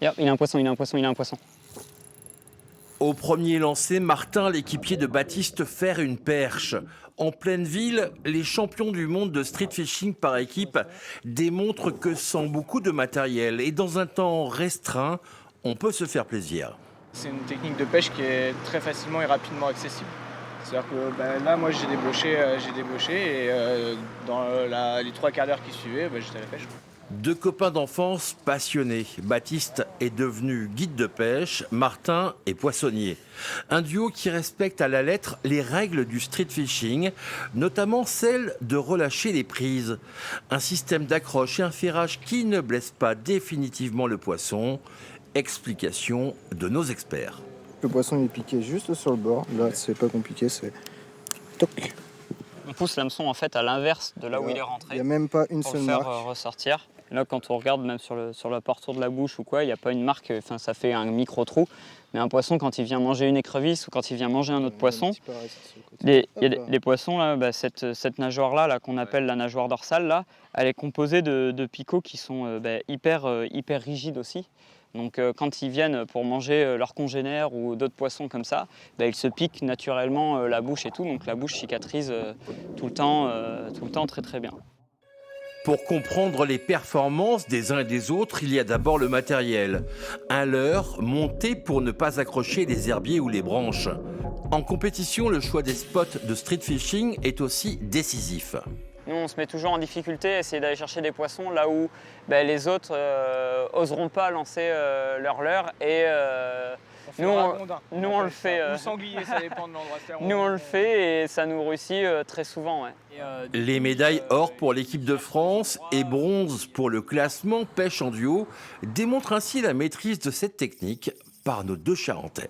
Yep, il a un poisson, il a un poisson, il a un poisson. Au premier lancer, Martin, l'équipier de Baptiste, ferre une perche. En pleine ville, les champions du monde de street fishing par équipe démontrent que sans beaucoup de matériel et dans un temps restreint, on peut se faire plaisir. C'est une technique de pêche qui est très facilement et rapidement accessible. C'est-à-dire que là, moi, j'ai débauché et dans les 3 quarts d'heure qui suivaient, j'étais à la pêche. Deux copains d'enfance passionnés. Baptiste est devenu guide de pêche, Martin est poissonnier. Un duo qui respecte à la lettre les règles du street fishing, notamment celle de relâcher les prises. Un système d'accroche et un ferrage qui ne blesse pas définitivement le poisson. Explication de nos experts. Le poisson il est piqué juste sur le bord. Là, c'est pas compliqué, c'est toc. On pousse l'hameçon en fait à l'inverse de là où il est rentré. Il n'y a même pas une pour seule le faire marque. ressortir. Là, quand on regarde même sur le portour de la bouche ou quoi, il n'y a pas une marque, enfin ça fait un micro-trou. Mais un poisson, quand il vient manger une écrevisse ou quand il vient manger un autre poisson, il y a les poissons, là, cette nageoire-là là, qu'on appelle la nageoire dorsale, là, elle est composée de picots qui sont hyper rigides aussi. Donc quand ils viennent pour manger leurs congénères ou d'autres poissons comme ça, ils se piquent naturellement la bouche et tout. Donc la bouche cicatrise tout le temps très très bien. Pour comprendre les performances des uns et des autres, il y a d'abord le matériel. Un leurre monté pour ne pas accrocher les herbiers ou les branches. En compétition, le choix des spots de street fishing est aussi décisif. Nous, on se met toujours en difficulté à essayer d'aller chercher des poissons là où les autres oseront pas lancer leur leurre. Et nous, on le fait. Ou sanglier, ça dépend de l'endroit. Nous, on le fait et ça nous réussit très souvent. Ouais. Les médailles or pour l'équipe de France et bronze pour le classement pêche en duo démontrent ainsi la maîtrise de cette technique par nos deux Charentais.